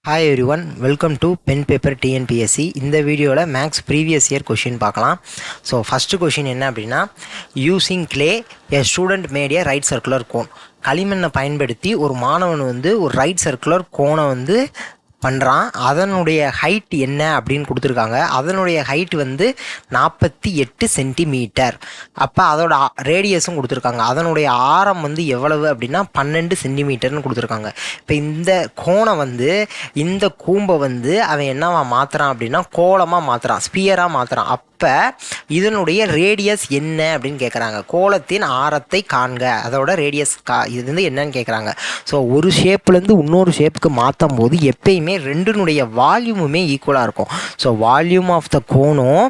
Hi every one, welcome to pen paper TNPSC. இந்த வீடியோவில் maths previous year question பார்க்கலாம். So first question என்ன அப்படின்னா, using clay a student made a right circular cone. களிமண்ணை பயன்படுத்தி ஒரு மாணவன் ஒரு ரைட் சர்க்குலர் கோனை பண்ணுறான். அதனுடைய ஹைட் என்ன அப்படின்னு கொடுத்துருக்காங்க. அதனுடைய ஹைட் 48 சென்டிமீட்டர். அப்போ அதோட ரேடியஸும் கொடுத்துருக்காங்க. அதனுடைய ஆரம் எவ்வளவு அப்படின்னா 12 சென்டிமீட்டர்னு கொடுத்துருக்காங்க. இப்போ இந்த கோணை இந்த கூம்பை அவன் என்னவா மாற்றுறான் அப்படின்னா கோலமாக மாற்றுறான், ஸ்பியராக மாற்றுறான். அப்போ இதனுடைய ரேடியஸ் என்ன அப்படின்னு கேட்குறாங்க. கோலத்தின் ஆரத்தை காண்க, அதோட ரேடியஸ் இது என்னன்னு கேட்குறாங்க. ஸோ ஒரு ஷேப்லேருந்து இன்னொரு ஷேப்புக்கு மாற்றும் போது எப்பயுமே ரெண்டுனுடைய வால்யூமுமே ஈக்குவலாக இருக்கும். ஸோ வால்யூம் ஆஃப் த கோனும்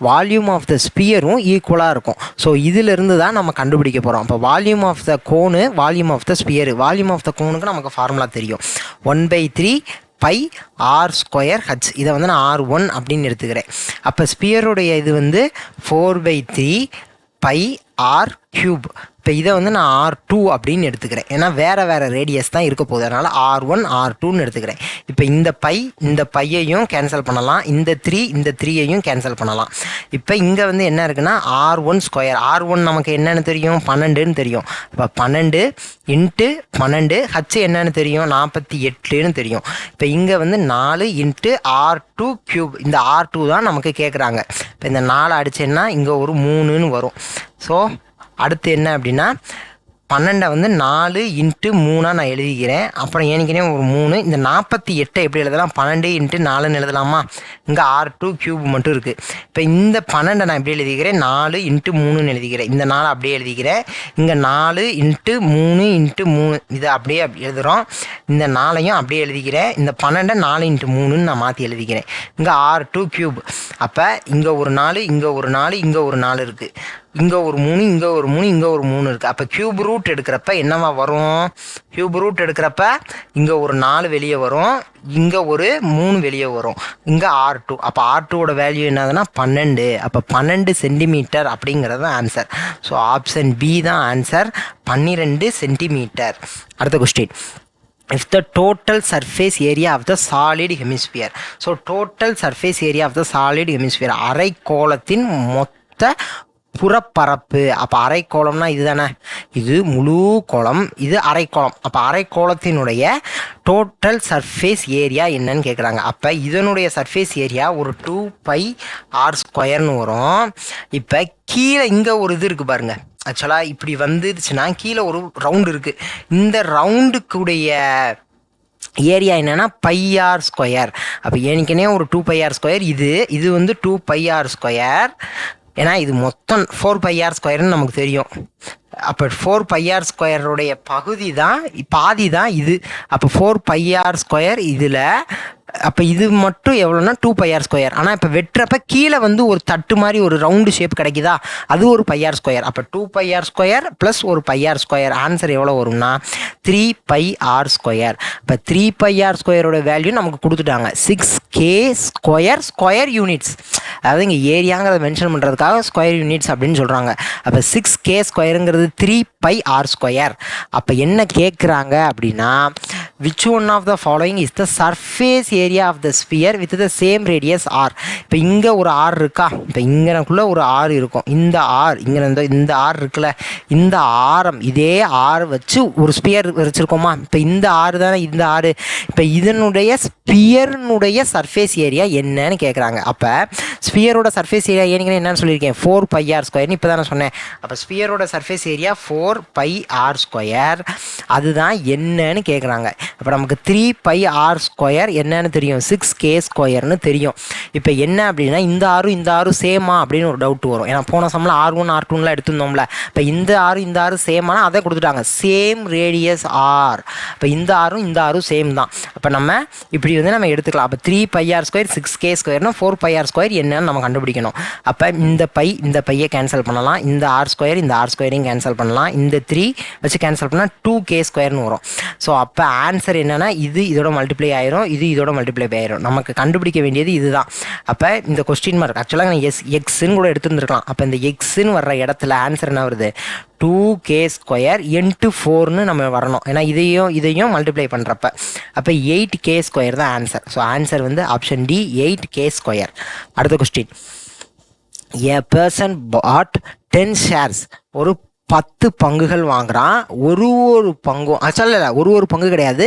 வால்யூம் ஆஃப் த ஸ்பியரும் ஈக்குவலாக இருக்கும். ஸோ இதிலிருந்து தான் நம்ம கண்டுபிடிக்க போகிறோம். இப்போ volume of the cone, volume of the sphere. Volume of the கோனுக்கு நமக்கு ஃபார்முலா தெரியும், 1/3 பை ஆர் ஸ்கொயர் ஹச். இதை நான் R1 அப்படின்னு எடுத்துக்கிறேன். அப்போ ஸ்பியருடைய இது 4/3 பை ஆர் கியூப். இப்போ இதை நான் R2 அப்படின்னு எடுத்துக்கிறேன். ஏன்னா வேறு ரேடியஸ் தான் இருக்க போகுது, அதனால் R1 R2ன்னு எடுத்துக்கிறேன். இப்போ இந்த பையையும் கேன்சல் பண்ணலாம், இந்த 3யையும் கேன்சல் பண்ணலாம். இப்போ இங்கே என்ன இருக்குன்னா R1 ஸ்கொயர். R1 நமக்கு என்னென்னு தெரியும், 12ன்னு தெரியும். இப்போ 12 இன்ட்டு 12 ஹச் என்னன்னு தெரியும், 48ன்னு தெரியும். இப்போ இங்கே 4 இன்ட்டு R2 கியூப். இந்த R2 தான் நமக்கு கேட்குறாங்க. இப்போ இந்த 4 அடிச்சேன்னா இங்கே ஒரு 3ன்னு வரும். ஸோ அடுத்து என்ன அப்படின்னா 12 4 இன்ட்டு 3 நான் எழுதிக்கிறேன். அப்புறம் ஏனிக்கிறே ஒரு 3. இந்த 48 எப்படி எழுதலாம், 12 இன்ட்டு 4ன்னு எழுதலாமா. இங்கே R2 கியூப் மட்டும் இருக்குது. இப்போ இந்த 12 நான் எப்படி எழுதிக்கிறேன், 4 இன்ட்டு 3ன்னு எழுதிக்கிறேன். இந்த 4 அப்படியே எழுதிக்கிறேன். இங்கே 4 இன்ட்டு 3 இன்ட்டு 3 இதை அப்படியே எழுதுகிறோம். இந்த 4ஐயும் அப்படியே எழுதிக்கிறேன். இந்த 12 4 இன்ட்டு 3ன்னு நான் மாற்றி எழுதிக்கிறேன். இங்கே R2 கியூப். அப்போ இங்கே ஒரு 4, இங்கே ஒரு 4, இங்கே ஒரு 4 இருக்குது. இங்கே ஒரு 3, இங்கே ஒரு 3, இங்கே ஒரு 3 இருக்குது. அப்போ கியூப் ரூட் எடுக்கிறப்ப என்னவா வரும், கியூப் ரூட் எடுக்கிறப்ப இங்கே ஒரு 4 வெளியே வரும், இங்கே ஒரு 3 வெளியே வரும், இங்கே R2. அப்போ R2ஓட வேல்யூ என்னதுன்னா 12. அப்போ 12 சென்டிமீட்டர் அப்படிங்கிறது தான் ஆன்சர். ஸோ ஆப்ஷன் பி தான் ஆன்சர், 12 சென்டிமீட்டர். அடுத்த question, if the total surface area of the solid hemisphere. So total surface area of the solid hemisphere, அரைக்கோளத்தின் மொத்த புறப்பரப்பு. அப்போ அரைக்கோளம்னா இது தானே, இது முழு கோளம், இது அரைக்கோளம். அப்போ அரைக்கோளத்தினுடைய டோட்டல் சர்ஃபேஸ் ஏரியா என்னன்னு கேட்குறாங்க. அப்போ இதனுடைய சர்ஃபேஸ் ஏரியா ஒரு 2πr² வரும். இப்போ கீழே இங்கே ஒரு இது இருக்குது பாருங்கள். ஆக்சுவலாக இப்படி வந்துச்சுன்னா கீழே ஒரு ரவுண்டு இருக்குது. இந்த ரவுண்டுக்குடைய ஏரியா என்னென்னா πr². அப்போ ஏனிக்கனே ஒரு 2πr². இது 2πr². ஏன்னா இது மொத்தம் 4πr² நமக்கு தெரியும். அப்போ 4πr² பகுதி தான், பாதி தான் இது. அப்போ 4πr² இதில். அப்போ இது மட்டும் எவ்வளோன்னா 2πr². ஆனால் இப்போ வெட்டுறப்ப கீழே ஒரு தட்டு மாதிரி ஒரு ரவுண்டு ஷேப் கிடைக்குதா, அது ஒரு πr². அப்போ 2πr² ப்ளஸ் ஒரு πr². ஆன்சர் எவ்வளோ வரும்னா 3πr². இப்போ 3πr² வேல்யூ நமக்கு கொடுத்துட்டாங்க. 6k² square units. அதாவது இங்கே ஏரியாங்கிறத மென்ஷன் பண்ணுறதுக்காக ஸ்கொயர் யூனிட்ஸ் அப்படின்னு சொல்கிறாங்க. அப்போ 6k² 3πr². அப்போ என்ன கேட்குறாங்க அப்படின்னா, which one of the following is the surface area of the sphere with the same radius r. இப்போ இங்கே ஒரு r இருக்கா, இப்போ இங்கனக்குள்ளே ஒரு r இருக்கும். இந்த r இங்கே இந்த r இருக்குல்ல, இந்த ஆரம் இதே r வச்சு ஒரு ஸ்பியர் வச்சுருக்கோமா. இப்போ இந்த r தானே இந்த r. இப்போ இதனுடைய ஸ்பியர்னுடைய சர்ஃபேஸ் ஏரியா என்னன்னு கேட்குறாங்க. அப்போ ஸ்பியரோட சர்ஃபேஸ் ஏரியா ஏனிங்கன்னா என்னன்னு சொல்லியிருக்கேன், 4πr². இப்போ தானே சொன்னேன். அப்போ ஸ்பியரோட சர்ஃபேஸ் ஏரியா 4πr². அதுதான் என்னன்னு கேட்குறாங்க. அப்போ நமக்கு 3πr² என்னன்னு தெரியும், 6k² தெரியும். இப்போ என்ன அப்படின்னா இந்த ஆறும் சேமா அப்படின்னு ஒரு டவுட் வரும். ஏன்னா போன சம்மில் R1 R2லாம் எடுத்துருந்தோம்ல. இப்போ இந்த ஆறு சேமானா அதை கொடுத்துட்டாங்க, சேம் ரேடியஸ் R. இப்போ இந்த ஆறும் சேம் தான். அப்போ நம்ம இப்படி நம்ம எடுத்துக்கலாம். அப்போ 3πr², 6k², 4πr² என்னன்னு நம்ம கண்டுபிடிக்கணும். அப்போ இந்த பையை கேன்சல் பண்ணலாம், இந்த R²யும் கேன்சல் பண்ணலாம், இந்த 3 வச்சு கேன்சல் பண்ணால் 2k² வரும். ஸோ அப்போ ஆன்சர் என்னன்னா இதோட மல்டிப்ளை ஆயிரும், இதோட மல்டிப்ளை ஆயிரும். நமக்கு கண்டுபிடிக்க வேண்டியது இதுதான். அப்போ இந்த கொஸ்டின் மார்க் ஆக்சுவலாக நான் எக்ஸ்ன்னு கூட எடுத்துருந்துருக்கலாம். அப்போ இந்த எக்ஸ்ன்னு வர்ற இடத்துல ஆன்சர் என்ன வருது, 2k² இன்ட்டு 4ன்னு நம்ம வரணும். ஏன்னா இதையும் மல்டிப்ளை பண்ணுறப்ப அப்போ 8k² தான் ஆன்சர். ஸோ ஆன்சர் வந்து ஆப்ஷன் டி 8k². அடுத்த question, a person bought 10 shares. ஒரு 10 பங்குகள் வாங்குறான். ஒரு பங்கும் சொல்லல, ஒரு பங்கு கிடையாது,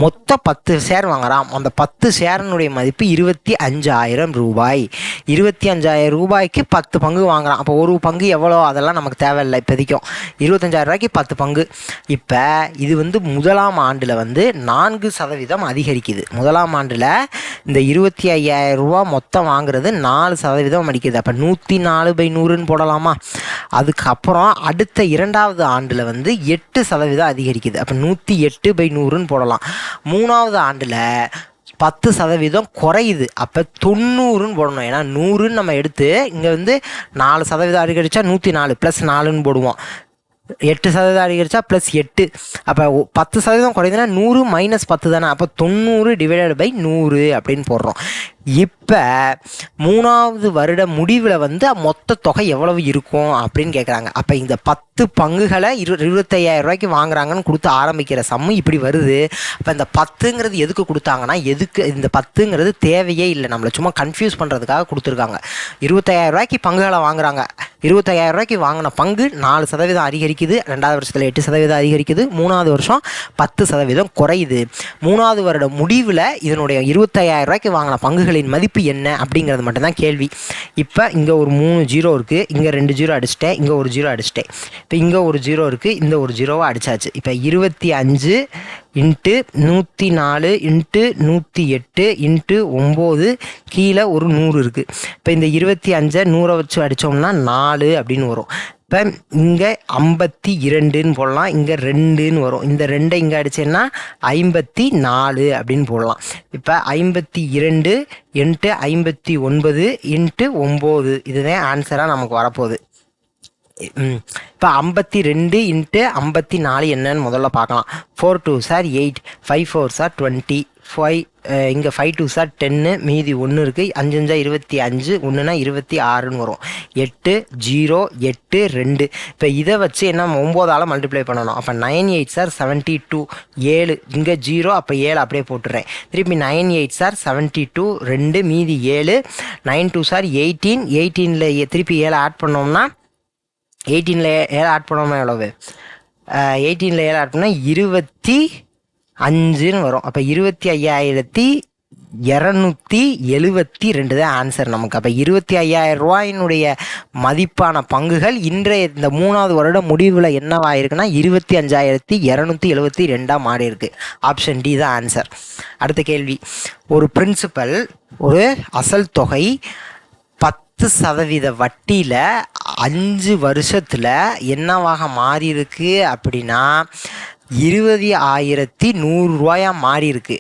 மொத்தம் 10 ஷேர் வாங்குறான். அந்த 10 ஷேரினுடைய மதிப்பு 25,000 ரூபாய். 25,000 ரூபாய்க்கு 10 பங்கு வாங்குறான். அப்போ ஒரு பங்கு எவ்வளோ அதெல்லாம் நமக்கு தேவையில்லை இப்போதைக்கும். 25,000 ரூபாய்க்கு 10 பங்கு. இப்போ இது வந்து முதலாம் ஆண்டில் வந்து 4% அதிகரிக்குது. முதலாம் ஆண்டில் இந்த 25,000 ரூபா மொத்தம் வாங்குறது 4% அடிக்குது. அப்போ 104/100ன்னு போடலாமா? அதுக்கப்புறம் அடுத்த இரண்டாவது ஆண்டில் வந்து 8% அதிகரிக்குது. அப்போ 108/100ன்னு போடலாம். மூணாவது ஆண்டில் 10% குறையுது. அப்போ 90ன்னு போடணும். ஏன்னா 100ன்னு நம்ம எடுத்து இங்கே வந்து 4% அதிகரித்தா 104 + 4ன்னு போடுவோம். 8% அதிகரித்தா +8. அப்போ 10% குறையுதுன்னா 100 - 10 தானே. அப்போ 90/100 அப்படின்னு போடுறோம். இப்போ மூணாவது வருட முடிவில் வந்து மொத்த தொகை எவ்வளவு இருக்கும் அப்படின்னு கேட்குறாங்க. அப்போ இந்த 10 பங்குகளை 25,000 ரூபாய்க்கு வாங்குறாங்கன்னு கொடுத்து ஆரம்பிக்கிற சம்மு இப்படி வருது. அப்போ இந்த 10ங்கிறது எதுக்கு கொடுத்தாங்கன்னா, இந்த 10ங்கிறது தேவையே இல்லை, நம்மளை சும்மா கன்ஃபியூஸ் பண்ணுறதுக்காக கொடுத்துருக்காங்க. 25,000 ரூபாய்க்கு பங்குகளை வாங்குறாங்க. 25,000 ரூபாய்க்கு வாங்கின பங்கு 4% அதிகரிக்குது. 2வது வருஷத்தில் 8% அதிகரிக்குது. 3வது வருஷம் 10% குறையுது. 3வது வருட முடிவில் இதனுடைய 25,000 ரூபாய்க்கு வாங்கின பங்குகளின் மதிப்பு என்ன அப்படிங்கிறது மட்டும்தான் கேள்வி. இப்போ இங்கே ஒரு 3 0 இருக்குது, இங்கே 2 0 அடிச்சிட்டேன், இங்கே ஒரு 0 அடிச்சிட்டேன். இப்போ இங்கே ஒரு 0 இருக்குது, இந்த ஒரு 0வை அடித்தாச்சு. இப்போ 25 × 104 × 108 × 9 கீழே ஒரு 100 இருக்குது. இப்போ இந்த 25 100 வச்சு அடித்தோம்னா 4 அப்படின்னு வரும். இப்போ இங்கே 52ன்னு போடலாம், இங்கே 2ன்னு வரும். இந்த 2 இங்கே அடிச்சேன்னா 54 அப்படின்னு போடலாம். இப்போ 52 × 59 × 9 இதுதான் ஆன்சராக நமக்கு வரப்போகுது. இப்போ 52 × 54 என்னன்னு முதல்ல பார்க்கலாம். 4 2s are 8, 5 4s are 20, 5 இங்கே 5 2s are 10, மீதி 1 இருக்குது. 5 5 25, 1னா 26ன்னு வரும். 8 0 8 2. இப்போ இதை வச்சு என்ன 9ஆல் மல்டிப்ளை பண்ணணும். அப்போ 9 8s are 72, 7 இங்கே 0, அப்போ 7 அப்படியே போட்டுறேன். திருப்பி 9 8s are 72, 2 மீதி 7, 9 2s are 18, 18ல் திருப்பி 7 ஆட் பண்ணோம்னா 18ல் 7 ஆட் பண்ணோம்னா எவ்வளவு? 18ல் 7 ஆட் பண்ணால் 25ன்னு வரும். அப்போ 25,272 தான் ஆன்சர் நமக்கு. அப்போ 25,000 ரூபாயினுடைய மதிப்பான பங்குகள் இன்றைய இந்த 3வது வருட முடிவில் என்னவாயிருக்குன்னா 25,272 மாறி இருக்கு. ஆப்ஷன் டி தான் ஆன்சர். அடுத்த கேள்வி, ஒரு பிரின்சிபல் ஒரு அசல் தொகை 10% வட்டியில் 5 வருஷத்தில் என்னவாக மாறி இருக்கு அப்படின்னா 20,100 ரூபாயா மாறி இருக்கு.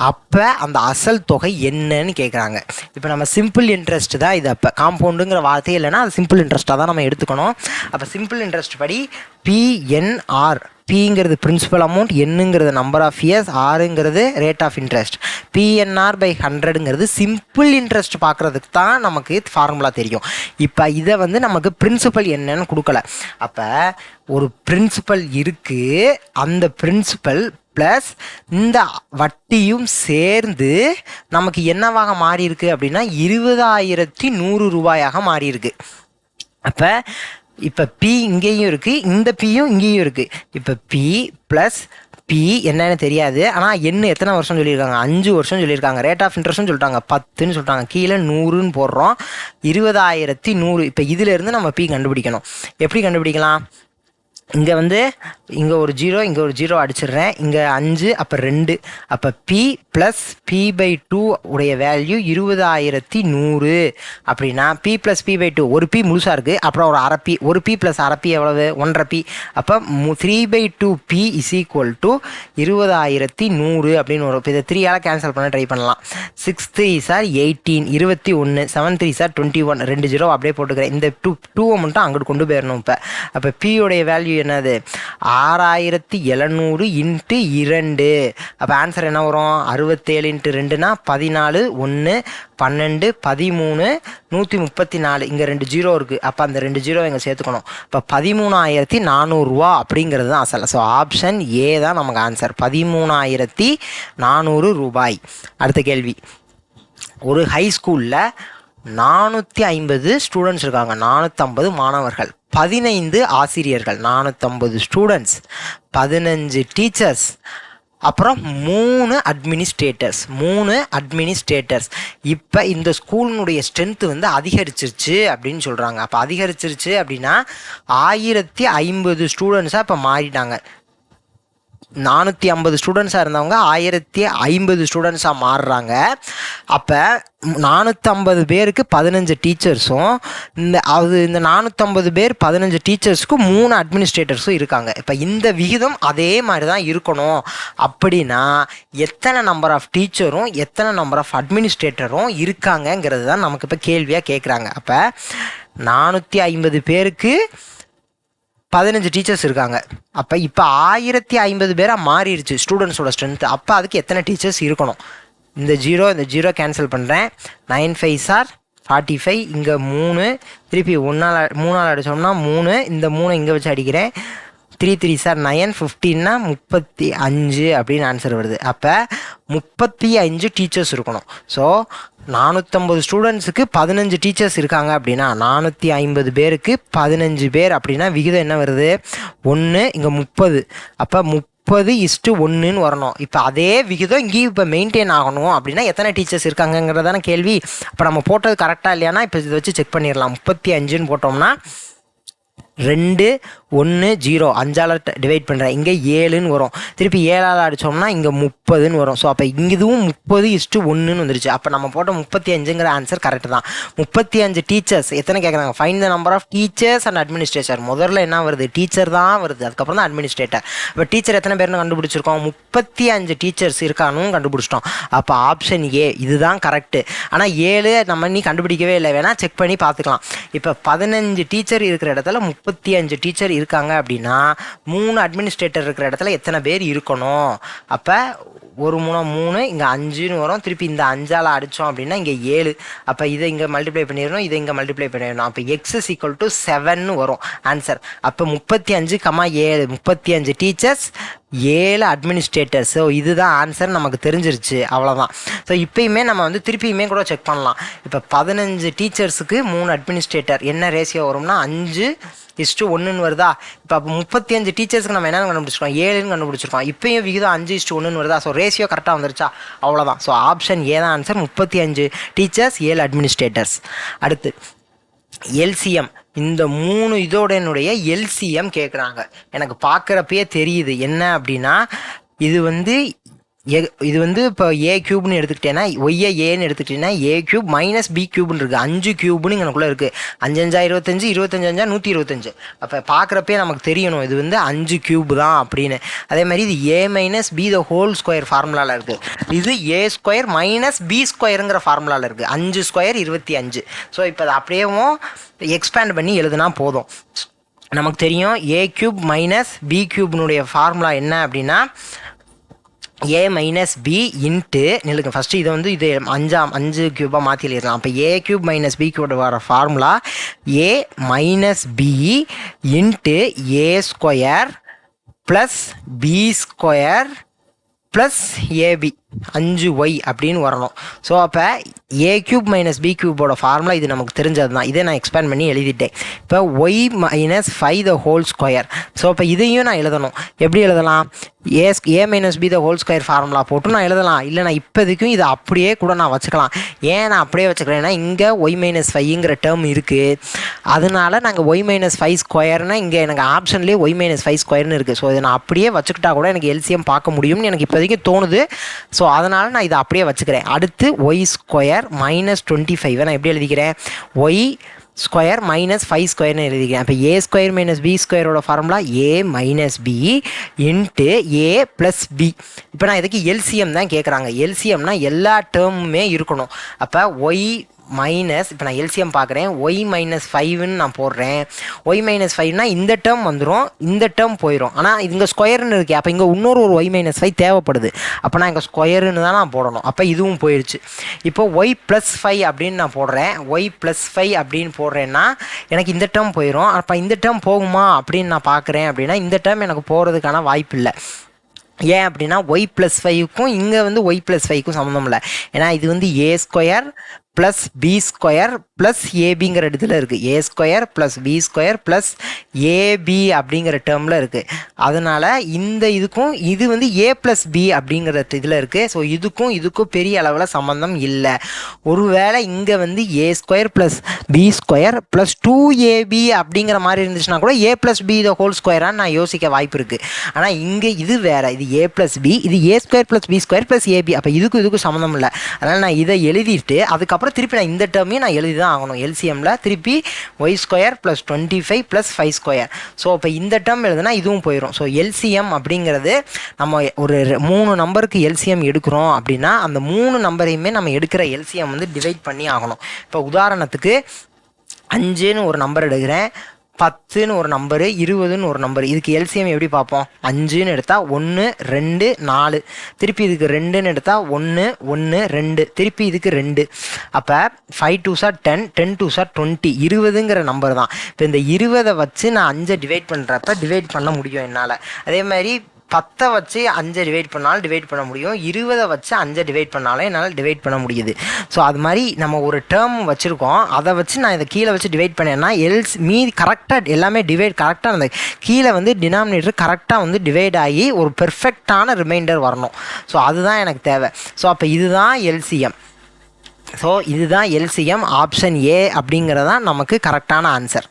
அப்போ அந்த அசல் தொகை என்னன்னு கேட்குறாங்க. இப்போ நம்ம சிம்பிள் இன்ட்ரெஸ்ட் தான் இது. அப்போ காம்பவுண்டுங்கிற வார்த்தையே இல்லைன்னா அது சிம்பிள் இன்ட்ரெஸ்ட்டாக தான் நம்ம எடுத்துக்கணும். அப்போ சிம்பிள் இன்ட்ரெஸ்ட் படி PNR, பிங்கிறது பிரின்சிபல் அமௌண்ட், என்னங்கிறது நம்பர் ஆஃப் இயர்ஸ், ஆறுங்கிறது ரேட் ஆஃப் இன்ட்ரெஸ்ட். PNR/100ங்கிறது சிம்பிள் இன்ட்ரெஸ்ட் பார்க்குறதுக்கு தான் நமக்கு ஃபார்முலா தெரியும். இப்போ இதை வந்து நமக்கு பிரின்சிபல் என்னன்னு கொடுக்கல. அப்போ ஒரு பிரின்சிபல் இருக்குது, அந்த பிரின்சிபல் ப்ளஸ் இந்த வட்டியும் சேர்ந்து நமக்கு என்னவாக மாறி இருக்கு அப்படின்னா 20,100 ரூபாயாக மாறி இருக்கு. அப்போ இப்போ பி இங்கேயும் இருக்குது, இந்த பியும் இங்கேயும் இருக்குது. இப்போ பி ப்ளஸ் பி என்னன்னு தெரியாது, ஆனால் என்ன எத்தனை வருஷம் சொல்லியிருக்காங்க? 5 வருஷம் சொல்லியிருக்காங்க. ரேட் ஆஃப் இன்ட்ரெஸ்ட்னு சொல்லிட்டாங்க, 10ன்னு சொல்லிட்டாங்க. கீழே 100ன்னு போடுறோம். 20,100. இப்போ இதிலேருந்து நம்ம பி கண்டுபிடிக்கணும். எப்படி கண்டுபிடிக்கலாம்? இங்கே வந்து இங்கே ஒரு 0, இங்கே ஒரு 0 அடிச்சிடுறேன். இங்கே 5, அப்போ 2. அப்போ பி ப்ளஸ் P/2 உடைய வேல்யூ 20,100 அப்படின்னா P ப்ளஸ் P/2 ஒரு பி முழுசாக இருக்குது, அப்புறம் ஒரு அரை பி. ஒரு பி ப்ளஸ் அரை பி எவ்வளவு? 1.5 பி. அப்போ 3/2P = 20,100 அப்படின்னு வரும். இப்போ இதை 3ஆல் கேன்சல் பண்ண ட்ரை பண்ணலாம். 6 3s are 18, 21, 7 3s are 21, 2 0 அப்படியே போட்டுக்கிறேன். இந்த 2 மட்டும் அங்கிட்டு கொண்டு போயிடணும். இப்போ பியோடைய வேல்யூ என்னது 6700 இன்ட்டு 2. அப்போ ஆன்சர் என்ன வரும் 67 இன்ட்டு 2னா 14 1 12 13 134. இங்கே 2 ஜீரோ இருக்குது. அப்போ அந்த 2 ஜீரோ இங்கே சேர்த்துக்கணும். இப்போ 13,400 ரூபா அப்படிங்கிறது தான் அசல். ஸோ ஆப்ஷன் ஏ தான் நமக்கு ஆன்சர், 13,400 ரூபாய். அடுத்த கேள்வி, ஒரு ஹை ஸ்கூலில் 450 ஸ்டூடெண்ட்ஸ் இருக்காங்க, 450 மாணவர்கள், 15 ஆசிரியர்கள், 450 ஸ்டூடெண்ட்ஸ், 15 டீச்சர்ஸ், அப்புறம் 3 அட்மினிஸ்ட்ரேட்டர்ஸ். இப்போ இந்த ஸ்கூலினுடைய ஸ்ட்ரென்த்து வந்து அதிகரிச்சிருச்சு அப்படின்னு சொல்கிறாங்க. அப்போ அதிகரிச்சிருச்சு அப்படின்னா 1050 ஸ்டூடெண்ட்ஸாக இப்போ மாறிட்டாங்க. 450 ஸ்டூடெண்ட்ஸாக இருந்தவங்க 1050 ஸ்டூடெண்ட்ஸாக மாறுறாங்க. அப்போ 450 பேருக்கு 15 டீச்சர்ஸும் இந்த 450 பேர் 15 டீச்சர்ஸுக்கு 3 அட்மினிஸ்ட்ரேட்டர்ஸும் இருக்காங்க. இப்போ இந்த விகிதம் அதே மாதிரி தான் இருக்கணும் அப்படின்னா எத்தனை நம்பர் ஆஃப் டீச்சரும் எத்தனை நம்பர் ஆஃப் அட்மினிஸ்ட்ரேட்டரும் இருக்காங்கங்கிறது தான் நமக்கு இப்போ கேள்வியாக கேட்குறாங்க. அப்போ 450 பேருக்கு 15 டீச்சர்ஸ் இருக்காங்க. அப்போ இப்போ 1050 பேராக மாறிடுச்சு ஸ்டூடெண்ட்ஸோட ஸ்ட்ரென்த்து. அப்போ அதுக்கு எத்தனை டீச்சர்ஸ் இருக்கணும்? இந்த ஜீரோ கேன்சல் பண்ணுறேன். 9 5 சார் 45, இங்கே 3, திருப்பி 3ஆல் அடித்தோம்னா 3, இந்த 3 இங்கே வச்சு அடிக்கிறேன். 3 3 சார் 9, 15னா 35 அப்படின்னு ஆன்சர் வருது. அப்போ 35 டீச்சர்ஸ் இருக்கணும். ஸோ 450 ஸ்டூடெண்ட்ஸுக்கு 15 டீச்சர்ஸ் இருக்காங்க அப்படின்னா 450 பேருக்கு 15 பேர் அப்படின்னா விகிதம் என்ன வருது? 1, இங்கே 30. அப்போ 30:1 வரணும். இப்போ அதே விகிதம் இங்கேயும் இப்போ மெயின்டைன் ஆகணும் அப்படின்னா எத்தனை டீச்சர்ஸ் இருக்காங்கங்கிறதான கேள்வி. இப்போ நம்ம போட்டது கரெக்டாக இல்லையானா இப்போ இதை வச்சு செக் பண்ணிடலாம். 35ன்னு போட்டோம்னா 2 1 0 5ஆல் டிவைட் பண்ணுறேன், இங்கே 7ன்னு வரும். திருப்பி 7ஆல் அடித்தோம்னா இங்கே 30ன்னு வரும். ஸோ அப்போ இங்கே இதுவும் 30:1 வந்துருச்சு. அப்போ நம்ம போட்ட 35ங்கிற ஆன்சர் கரெக்டு தான். 35 டீச்சர்ஸ் எத்தனை கேட்குறாங்க? Find the number of teachers and administrator. முதல்ல என்ன வருது? டீச்சர் தான் வருது, அதுக்கப்புறம் தான் அட்மினிஸ்ட்ரேட்டர். இப்போ டீச்சர் எத்தனை பேர்னு கண்டுபிடிச்சிருக்கோம்? 35 டீச்சர்ஸ் இருக்கானும் கண்டுபிடிச்சிட்டோம். அப்போ ஆப்ஷன் ஏ இதுதான் கரெக்டு. ஆனால் 7 நம்ம நீ கண்டுபிடிக்கவே இல்லை, வேணால் செக் பண்ணி பார்த்துக்கலாம். இப்போ 15 டீச்சர் இருக்கிற இடத்துல 35 டீச்சர் இருக்காங்க அப்படின்னா 3 அட்மினிஸ்ட்ரேட்டர் இருக்கிற இடத்துல எத்தனை பேர் இருக்கணும்? அப்போ 1 3 3, இங்கே 5ன்னு வரும். திருப்பி இந்த 5ஆல் அடித்தோம் அப்படின்னா இங்கே 7. அப்போ இதை இங்கே மல்டிப்ளை பண்ணிடணும், இதை இங்கே மல்டிப்ளை பண்ணிடணும். அப்போ எக்ஸ் இஸ் ஈக்குவல் டு 7ன்னு வரும் ஆன்சர். அப்போ 35, 7 35 டீச்சர்ஸ் 7 அட்மினிஸ்ட்ரேட்டர்ஸ். ஸோ இதுதான் ஆன்சர் நமக்கு தெரிஞ்சிருச்சு, அவ்வளோதான். ஸோ இப்போயுமே நம்ம வந்து திருப்பியுமே கூட செக் பண்ணலாம். இப்போ 15 டீச்சர்ஸுக்கு 3 அட்மினிஸ்ட்ரேட்டர் என்ன ரேஷியோ வரும்னா 5:1 வருதா? இப்போ 35 டீச்சர்ஸ்க்கு நம்ம என்ன கண்டுபிடிச்சிருக்கோம்? 7ன்னு கண்டுபிடிச்சிருக்கோம். இப்போயும் விகிதம் 5:1 வருதா? ஸோ ரேஷியோ கரெக்டாக வந்துருச்சா? அவ்வளோதான். ஸோ ஆப்ஷன் ஏ தான் ஆன்சர், 35 டீச்சர்ஸ் 7 அட்மினிஸ்ட்ரேட்டர்ஸ். அடுத்து எல்சிஎம். இந்த 3 இதோடனுடைய எல்சிஎம் கேட்குறாங்க. எனக்கு பார்க்குறப்பயே தெரியுது என்ன அப்படின்னா இது வந்து இப்போ ஏ கியூப்னு எடுத்துக்கிட்டேன்னா ஒய்யை ஏன்னு எடுத்துக்கிட்டேன்னா ஏ கியூப் மைனஸ் பி கியூப்னு இருக்குது. 5 கியூப்னு எனக்குள்ளே இருக்குது. 5 5 25, 25 5 125. அப்போ பார்க்குறப்பே நமக்கு தெரியணும் இது வந்து 5 கியூப் தான் அப்படின்னு. அதே மாதிரி இது A minus B the whole square ஃபார்முலாவில் இருக்குது. இது ஏ ஸ்கொயர் மைனஸ் பி ஸ்கொயருங்கிற ஃபார்முலாவில் இருக்குது. 5 ஸ்கொயர் 25. ஸோ இப்போ அதை அப்படியேவும் எக்ஸ்பேண்ட் பண்ணி எழுதுனா போதும். நமக்கு தெரியும் ஏ கியூப் மைனஸ் பி கியூப்னுடைய ஃபார்முலா என்ன அப்படின்னா ஏ மைனஸ் பி இன்ட்டு நிலுங்க ஃபஸ்ட்டு இதை வந்து இது 5 கியூபாக மாற்றி எழுதிடலாம். அப்போ ஏ கியூப் மைனஸ் பி கியூபோட வர formula A minus B into A square plus B square plus AB 5y அப்படின்னு வரணும். ஸோ அப்போ ஏ கியூப் மைனஸ் பி கியூபோட ஃபார்முலா இது நமக்கு தெரிஞ்சது தான். இதை நான் எக்ஸ்பேண்ட் பண்ணி எழுதிட்டேன். இப்போ Y minus 5 the whole square. So அப்போ இதையும் நான் எழுதணும். எப்படி எழுதலாம்? A minus B the whole square formula போட்டு நான் எழுதலாம். இல்லை நான் இப்போதைக்கும் இதை அப்படியே கூட நான் வச்சுக்கலாம். ஏன் நான் அப்படியே வச்சுக்கிறேன்னா இங்கே ஒய் மைனஸ் 5ங்கிற டேர்ம் இருக்குது. அதனால நாங்கள் ஒய் மைனஸ் 5 ஸ்கொயர்னால் இங்கே எனக்கு ஆப்ஷன்லேயே ஒய் மைனஸ் 5 ஸ்கொயர்னு இருக்குது. ஸோ இதை நான் அப்படியே வச்சுக்கிட்டா கூட எனக்கு எல்சிஎம் பார்க்க முடியும்னு எனக்கு இப்போதைக்கு தோணுது. ஸோ அதனால் நான் இதை அப்படியே வச்சுக்கிறேன். அடுத்து ஒய் ஸ்கொயர் மைனஸ் 25 நான் எப்படி எழுதிக்கிறேன்? ஒய் ஸ்கொயர் மைனஸ் 5 ஸ்கொயர்னு எழுதிக்கிறேன். அப்போ ஏ ஸ்கொயர் மைனஸ் பி ஸ்கொயரோட formula A minus B into A plus B. இப்போ நான் இதுக்கு எல்சிஎம் தான் கேட்குறாங்க. எல்சிஎம்னா எல்லா டேர்முமே இருக்கணும். அப்போ ஒய் மைனஸ் இப்போ நான் எல்சிஎம் பார்க்குறேன் ஒய் மைனஸ் ஃபைவ்னு நான் போடுறேன். ஒய் மைனஸ் ஃபைவ்னா இந்த டேர்ம் வந்துடும், இந்த டேர்ம் போயிடும். ஆனால் இங்கே ஸ்கொயர்னு இருக்குது, அப்போ இங்கே இன்னொரு ஒரு ஒய் மைனஸ் ஃபைவ் தேவைப்படுது. அப்போ நான் இங்கே ஸ்கொயருன்னு தான் நான் போடணும். அப்போ இதுவும் போயிடுச்சு. இப்போ ஒய் ப்ளஸ் ஃபைவ் அப்படின்னு நான் போடுறேன். ஒய் ப்ளஸ் ஃபைவ் அப்படின்னு போடுறேன்னா எனக்கு இந்த டேர்ம் போயிடும். அப்போ இந்த டேர்ம் போகுமா அப்படின்னு நான் பார்க்குறேன். அப்படின்னா இந்த டேர்ம் எனக்கு போகிறதுக்கான வாய்ப்பு இல்லை. ஏன் அப்படின்னா ஒய் ப்ளஸ் ஃபைவுக்கும் இங்கே வந்து ஒய் ப்ளஸ் ஃபைவ்க்கும் சம்மந்தம் இல்லை. ஏன்னா இது வந்து A square plus B square plus ஏபிங்கிற இடத்துல இருக்குது. A square plus B square plus AB அப்படிங்கிற டேர்மில் இருக்குது. அதனால் இந்த இதுக்கும் இது வந்து ஏ ப்ளஸ் பி அப்படிங்கிற இதில் இருக்குது. ஸோ இதுக்கும் பெரிய அளவில் சம்மந்தம் இல்லை. ஒருவேளை இங்கே வந்து A square plus B square plus 2ab அப்படிங்கிற மாதிரி இருந்துச்சுன்னா கூட A plus B the whole ஸ்கொயரான்னு நான் யோசிக்க வாய்ப்பு இருக்குது. ஆனால் இங்கே இது வேறு, இது ஏ ப்ளஸ் பி, இது A square plus B square plus AB. அப்போ இதுக்கும் சம்மந்தம் இல்லை. அதனால் நான் இதை எழுதிட்டு அதுக்கப்புறம் திருப்பி நான் இந்த டேர்மையும் நான் எழுதி தான் ஆகணும். எல்சிஎம்ல திருப்பி y square plus 25 plus 5 square. So இப்போ இந்த டேர்ம் எழுதுனா இதுவும் போயிடும். ஸோ எல்சிஎம் அப்படிங்கிறது நம்ம ஒரு 3 நம்பருக்கு எல்சிஎம் எடுக்கிறோம் அப்படின்னா அந்த 3 நம்பரையுமே நம்ம எடுக்கிற எல்சிஎம் வந்து டிவைட் பண்ணி ஆகணும். இப்போ உதாரணத்துக்கு 5ன்னு ஒரு நம்பர் எடுக்கிறேன், 10ன்னு ஒரு நம்பரு, 20ன்னு ஒரு நம்பர். இதுக்கு எல்சிஎம் எப்படி பார்ப்போம்? 5ன்னு எடுத்தால் 1 2 4, திருப்பி இதுக்கு 2ன்னு எடுத்தால் 1 1 2, திருப்பி இதுக்கு 2. அப்போ 5 2s are 10, 10 2s are 20, 20ங்கிற number தான். இப்போ இந்த 20 வச்சு நான் 5 டிவைட் பண்ணுறப்ப டிவைட் பண்ண முடியும் என்னால். அதே மாதிரி 10 வச்சு 5 டிவைட் பண்ணாலும் டிவைட் பண்ண முடியும், 20 வச்சு 5 டிவைட் பண்ணாலும் என்னால் டிவைட் பண்ண முடியுது. ஸோ அது மாதிரி நம்ம ஒரு டேர்ம் வச்சுருக்கோம், அதை வச்சு நான் இதை கீழே வச்சு டிவைட் பண்ணேன்னா மீதி கரெக்டாக எல்லாமே டிவைட் கரெக்டாக அந்த கீழே வந்து டினாமினேட்டர் கரெக்டாக வந்து டிவைட் ஆகி ஒரு பெர்ஃபெக்டான ரிமைண்டர் வரணும். ஸோ அதுதான் எனக்கு தேவை. ஸோ அப்போ இதுதான் எல்சிஎம். ஸோ இதுதான் எல்சிஎம். ஆப்ஷன் ஏ அப்படிங்கிறதான் நமக்கு கரெக்டான ஆன்சர்.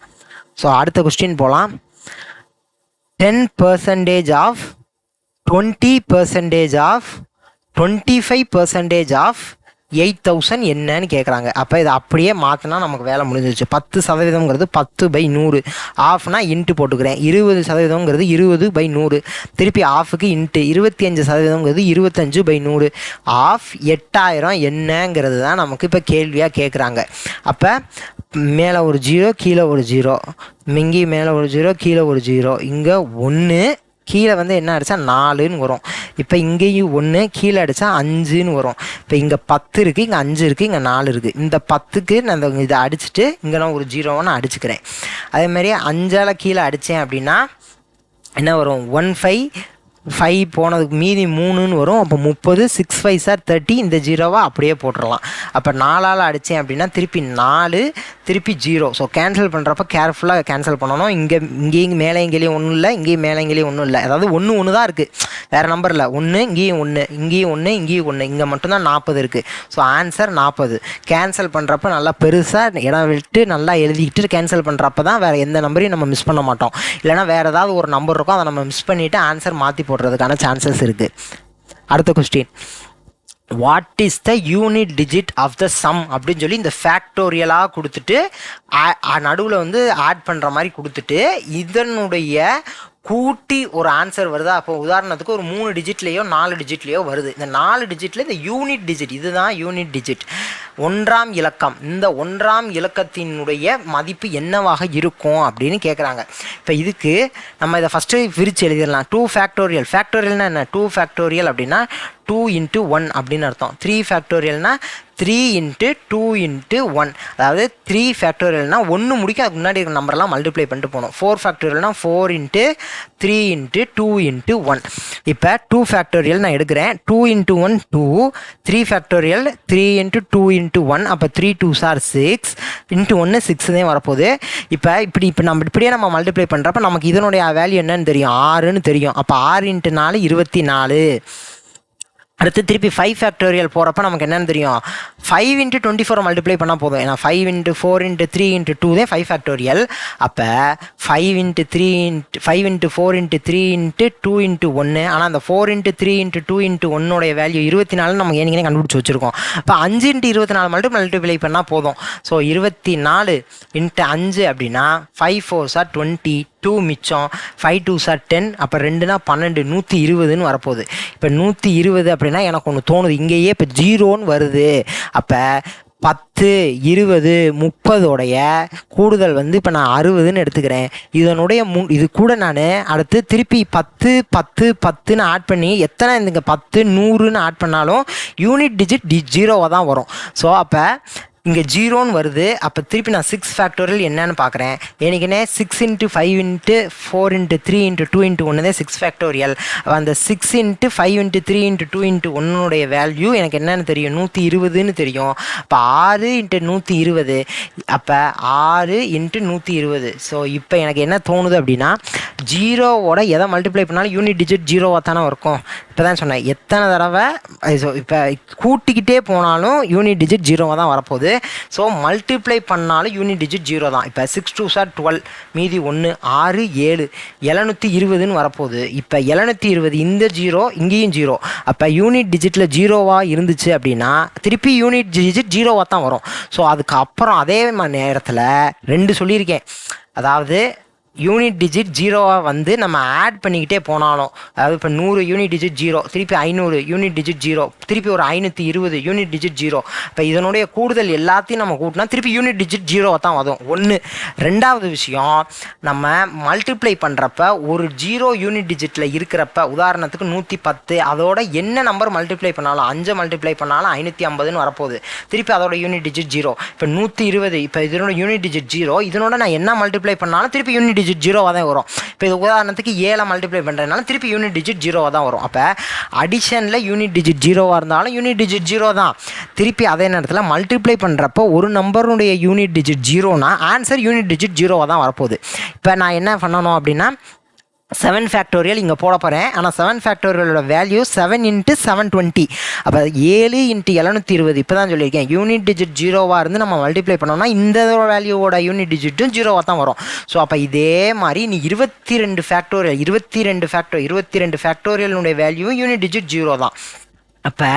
ஸோ அடுத்த கொஸ்டின் போகலாம். 10% ஆஃப் 20% ஆஃப் 25% ஆஃப் 8000 என்னன்னு கேட்குறாங்க. அப்போ இதை அப்படியே மாற்றினா நமக்கு வேலை முடிஞ்சிச்சு. 10%ங்கிறது 10/100, ஆஃப்னா இன்ட்டு போட்டுக்கிறேன். 20%ங்கிறது 20/100, திருப்பி ஆஃபுக்கு இன்ட்டு. 25%ங்கிறது 25/100, ஆஃப் 8000 என்னங்கிறது தான் நமக்கு இப்போ கேள்வியாக கேட்குறாங்க. அப்போ மேலே ஒரு 0 கீழே ஒரு 0, இங்கே மேலே ஒரு 0 கீழே ஒரு 0, இங்கே 1 கீழே வந்து என்ன அடித்தா 4ன்னு வரும். இப்போ இங்கேயும் 1 கீழே அடித்தா 5ன்னு வரும். இப்போ இங்கே 10 இருக்குது, இங்கே 5 இருக்குது, இங்கே 4 இருக்குது. இந்த 10க்கு நான் இதை அடிச்சுட்டு இங்கே நான் ஒரு 0 நான் அடிச்சுக்கிறேன். அதேமாதிரி 5ஆல் கீழே அடித்தேன் அப்படின்னா என்ன வரும்? 15 போனதுக்கு மீதி 3ன்னு வரும். அப்போ 30, 6 5s are 30, இந்த 0வா அப்படியே போட்டுடலாம். அப்போ 4ஆல் அடித்தேன் அப்படின்னா திருப்பி 4, திருப்பி 0. ஸோ கேன்சல் பண்ணுறப்ப கேர்ஃபுல்லாக கேன்சல் பண்ணணும். இங்கேயும் மேலே இங்கேயும் ஒன்றும் இல்லை, இங்கேயும் மேலே இங்கேயும் ஒன்றும் இல்லை. அதாவது 1 தான் இருக்குது, வேறு நம்பரில் 1, இங்கேயும் 1, இங்கேயும் 1, இங்கேயும் 1, இங்கே மட்டும்தான் 40 இருக்குது. So answer 40. கேன்சல் பண்ணுறப்ப நல்லா பெருசாக இடம் விட்டு நல்லா எழுதிக்கிட்டு கேன்சல் பண்ணுறப்ப தான் வேறு எந்த நம்பரையும் நம்ம மிஸ் பண்ண மாட்டோம். இல்லைனா வேறு ஏதாவது ஒரு நம்பர் இருக்கும், அதை நம்ம மிஸ் பண்ணிவிட்டு ஆன்சர் மாற்றி போடுறதுக்கான சான்சஸ் இருக்குது. அடுத்த question, what is the unit digit of the sum அப்படின்னு சொல்லி இந்த ஃபேக்டோரியலாக கொடுத்துட்டு நடுவில் வந்து ஆட் பண்ணுற மாதிரி கொடுத்துட்டு இதனுடைய கூட்டி ஒரு ஆன்சர் வருதா? அப்போ உதாரணத்துக்கு ஒரு 3 டிஜிட்லேயோ 4 டிஜிட்லேயோ வருது. இந்த 4 டிஜிட்டில் இந்த யூனிட் டிஜிட், இதுதான் யூனிட் டிஜிட், 1ஆம் இலக்கம். இந்த 1ஆம் இலக்கத்தினுடைய மதிப்பு என்னவாக இருக்கும் அப்படின்னு கேட்குறாங்க. இப்போ இதுக்கு நம்ம இதை ஃபஸ்ட்டு விரித்து எழுதிடலாம். 2 ஃபேக்டோரியல். ஃபேக்டோரியல்னா என்ன? 2 ஃபேக்டோரியல் அப்படின்னா 2 × 1 அப்படின்னு அர்த்தம். 3 ஃபேக்டோரியல்னா 3 × 2 × 1, அதாவது 3 ஃபேக்டோரியல்னா 1 முடிக்க அதுக்கு முன்னாடி இருக்கிற நம்பர்லாம் மல்டிப்ளை பண்ணிட்டு போகணும். 4 ஃபேக்டோரியல்னா 4 × 3 × 2 × 1. இப்போ 2 ஃபேக்டோரியல் நான் எடுக்கிறேன். 2 × 1 2, 3 ஃபேக்டோரியல் 3 × 2 × 1, அப்போ 3 2s are 6, × 1 6 தான் வரப்போகுது. இப்போ நம்ம இப்படியே நம்ம மல்டிப்ளை பண்ணுறப்ப நமக்கு இதனுடைய வேல்யூ என்னன்னு தெரியும்? 6ன்னு தெரியும். அப்போ 6 × 4 24. அடுத்து திருப்பி 5 ஃபேக்டோரியல் போகிறப்ப நமக்கு என்னென்னு தெரியும்? 5 × 24 மல்டிப்ளை பண்ணால் போதும். ஏன்னா 5 × 4 × 3 × 2 தான் 5 ஃபேக்டோரியல். அப்போ 5 × 4 × 3 × 2 × 1. ஆனால் அந்த 4 × 3 × 2 × 1 வேல்யூ 24 நம்ம ஏற்கனவே கண்டுபிடிச்சி வச்சுருக்கோம். அப்போ 5 × 24 மட்டும் மல்டிப்ளை பண்ணால் போதும். ஸோ 24 × 5 அப்படின்னா 5 4s are 20, 2 மிச்சம், 5 2s are 10, அப்போ 2னா 12, 120ன்னு வரப்போகுது. இப்போ 120 அப்படின்னா எனக்கு ஒன்று தோணுது, இங்கேயே இப்போ 0ன்னு வருது. அப்போ 10, 20, 30 கூடுதல் வந்து இப்போ நான் 60ன்னு எடுத்துக்கிறேன். இதனுடைய இது கூட நான் அடுத்து திருப்பி 10, 10, 10ன்னு ஆட் பண்ணி எத்தனை இந்த 10, 100ன்னு ஆட் பண்ணாலும் யூனிட் டிஜிட் 0வாக தான் வரும். ஸோ அப்போ இங்கே 0ன்னு வருது. அப்போ திருப்பி நான் 6 ஃபேக்டோரியல் என்னன்னு பார்க்குறேன். எனக்குன்னே 6 × 5 × 4 × 3 × 2 × 1 தான் 6 ஃபேக்டோரியல். அந்த 6 × 5 × 3 × 2 × 1 வேல்யூ எனக்கு என்னன்னு தெரியும், 120ன்னு தெரியும். அப்போ 6 × 120, அப்போ 6 × 120. ஸோ இப்போ எனக்கு என்ன தோணுது அப்படின்னா, 0வோட எதை மல்டிப்ளை பண்ணாலும் யூனிட் டிஜிட் 0வாக தானே இருக்கும். இப்போ தான் சொன்னேன், எத்தனை தடவை இப்போ கூட்டிக்கிட்டே போனாலும் யூனிட் டிஜிட் 0வாக தான் வரப்போகுது. ஸோ மல்டிப்ளை பண்ணாலும் யூனிட் டிஜிட் 0 தான். இப்போ 6 2s are 12, மீதி 1, 6 7, 720ன்னு வரப்போகுது. இப்போ 720 இந்த 0 இங்கேயும் 0. அப்போ யூனிட் டிஜிட்டில் 0வாக இருந்துச்சு அப்படின்னா திருப்பி யூனிட் டிஜிட் 0வாக தான் வரும். ஸோ அதுக்கப்புறம் அதே நேரத்தில் 2 சொல்லியிருக்கேன். அதாவது யூனிட் டிஜிட் 0வாக வந்து நம்ம ஆட் பண்ணிக்கிட்டே போனாலும், அதாவது இப்போ 100 யூனிட் டிஜிட் 0, திருப்பி 500 யூனிட் டிஜிட் 0, திருப்பி ஒரு 520 யூனிட் டிஜிட் 0. இப்போ இதனுடைய கூடுதல் எல்லாத்தையும் நம்ம கூட்டினா திருப்பி யூனிட் டிஜிட் 0வாக தான் வரும். ஒன்று. ரெண்டாவது விஷயம், நம்ம மல்டிப்ளை பண்ணுறப்ப ஒரு 0 யூனிட் டிஜிட்டில் இருக்கிறப்ப, உதாரணத்துக்கு 110, அதோட என்ன நம்பர் மல்டிப்ளை பண்ணாலும் 5 மல்டிப்ளை பண்ணாலும் 550ன்னு வரப்போகுது. திருப்பி அதோட யூனிட் டிஜிட் 0. இப்போ 120, இப்போ இதனோட யூனிட் டிஜிட் 0, இதனோட நான் என்ன மல்டிப்ளை பண்ணாலும் திருப்பி யூனிட் டிஜிட் 0வாக தான் வரும். இப்போ இது உதாரணத்துக்கு 7 மல்டிப்ளை பண்ணுறதுனால திருப்பி யூனிட் டிஜிட் 0வாக தான் வரும். அப்போ அடிஷனில் யூனிட் டிஜிட் 0வாக இருந்தாலும் யூனிட் டிஜிட் 0 தான். திருப்பி அதே நேரத்தில் மல்டிப்ளை பண்ணுறப்போ ஒரு நம்பருடைய யூனிட் டிஜிட் 0னா ஆன்சர் யூனிட் டிஜிட் 0வாக தான் வரப்போகுது. இப்போ நான் என்ன பண்ணணும் அப்படின்னா 7 ஃபேக்டோரியல் இங்கே போட போகிறேன். ஆனால் 7 ஃபேக்டோரியலோட வேல்யூ 7 × 720. அப்போ 7 × 720. இப்போ தான் சொல்லியிருக்கேன், யூனிட் டிஜிட் 0வாக இருந்து நம்ம மல்டிப்ளை பண்ணோம்னா இந்த வேல்யூவோட யூனிட் டிஜிட்டும் 0வாக தான் வரும். ஸோ அப்போ இதே மாதிரி நீ 22 ஃபேக்டோரியலுடைய வேல்யூவும் யூனிட் டிஜிட் 0 தான். அப்போ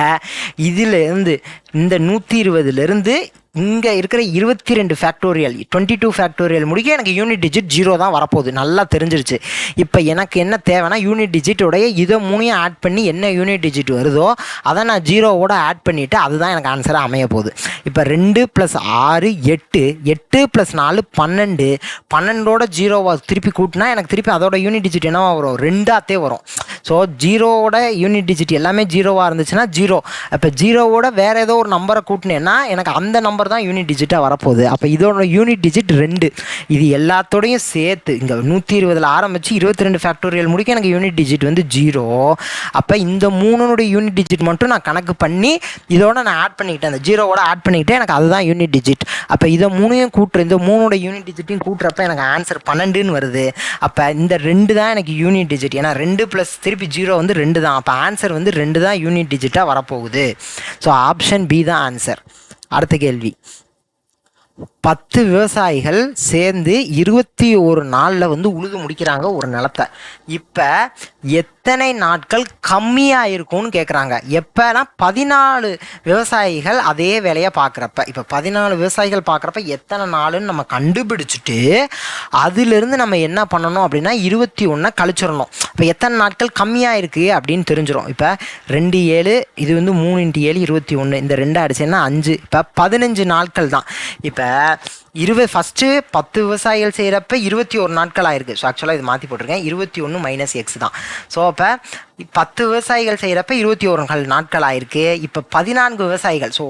இதிலேருந்து இந்த 120லேருந்து இங்கே இருக்கிற 22 ஃபேக்டோரியல் 22 ஃபேக்டோரியல் முடிக்க எனக்கு யூனிட் டிஜிட் 0 தான் வரப்போகுது. நல்லா தெரிஞ்சிருச்சு. இப்போ எனக்கு என்ன தேவைன்னா யூனிட் டிஜிட்டோடைய இதை 3 ஆட் பண்ணி என்ன யூனிட் டிஜிட் வருதோ அதை நான் 0வோட ஆட் பண்ணிவிட்டு அதுதான் எனக்கு ஆன்சராக அமைய போகுது. இப்போ 2 + 6 8, 8 + 4 12, 12ஓட 0வா திருப்பி கூட்டினா எனக்கு திருப்பி அதோட யூனிட் டிஜிட் என்னவா வரும், 2ஆத்தே வரும். ஸோ 0வோட யூனிட் டிஜிட் எல்லாமே 0வாக இருந்துச்சுன்னா 0. அப்போ 0வோட வேறு ஏதோ ஒரு நம்பரை கூட்டினேன்னா எனக்கு அந்த நம்பர் தான் யூனிட் டிஜிட்டாக வரப்போகுது. அப்போ இதோட யூனிட் டிஜிட் 2. இது எல்லாத்தோடையும் சேர்த்து இங்கே 120ல் ஆரம்பித்து 22 ஃபேக்டோரியல் முடிக்க எனக்கு யூனிட் டிஜிட் வந்து 0. அப்போ இந்த 3னுடைய யூனிட் டிஜிட் மட்டும் நான் கணக்கு பண்ணி இதோட நான் ஆட் பண்ணிக்கிட்டேன், அந்த 0வோட ஆட் பண்ணிக்கிட்டேன், எனக்கு அதுதான் யூனிட் டிஜிட். அப்போ இதை 3ஐயும் கூட்டுற, இந்த 3னோட யூனிட் டிஜிட்டையும் கூட்டுறப்ப எனக்கு ஆன்சர் 12ன்னு வருது. அப்போ இந்த 2 தான் எனக்கு யூனிட் டிஜிட். ஏன்னா 2 + திருப்பி 0 வந்து 2 தான். அப்போ ஆன்சர் வந்து 2 தான் யூனிட் டிஜிட்டாக வரப்போகுது. ஸோ ஆப்ஷன் பி தான் ஆன்சர். அடுத்த கேள்வி, 10 விவசாயிகள் சேர்ந்து 21 நாளில் வந்து உழுது முடிக்கிறாங்க ஒரு நிலத்தை. இப்போ எத்தனை நாட்கள் கம்மியாக இருக்கும்னு கேட்குறாங்க. எப்போனா 14 விவசாயிகள் அதே வேலையை பார்க்குறப்ப. இப்போ 14 விவசாயிகள் பார்க்குறப்ப எத்தனை நாளுன்னு நம்ம கண்டுபிடிச்சிட்டு அதிலிருந்து நம்ம என்ன பண்ணணும் அப்படின்னா 21 கழிச்சிடணும். இப்போ எத்தனை நாட்கள் கம்மியாக இருக்குது அப்படின்னு தெரிஞ்சிடும். இப்போ 2 7, இது வந்து 3 × 7 21, இந்த 2 அடிச்சேன்னா 5. இப்போ 15 நாட்கள் தான். இப்போ ஃபஸ்ட்டு 10 விவசாயிகள் செய்கிறப்ப 21 நாட்கள் ஆயிருக்கு. ஸோ ஆக்சுவலாக இது மாற்றி போட்டிருக்கேன், 21 - x தான். ஸோ அப்போ 10 விவசாயிகள் செய்கிறப்ப 21 நாட்கள் ஆயிருக்கு. இப்போ 14 விவசாயிகள், ஸோ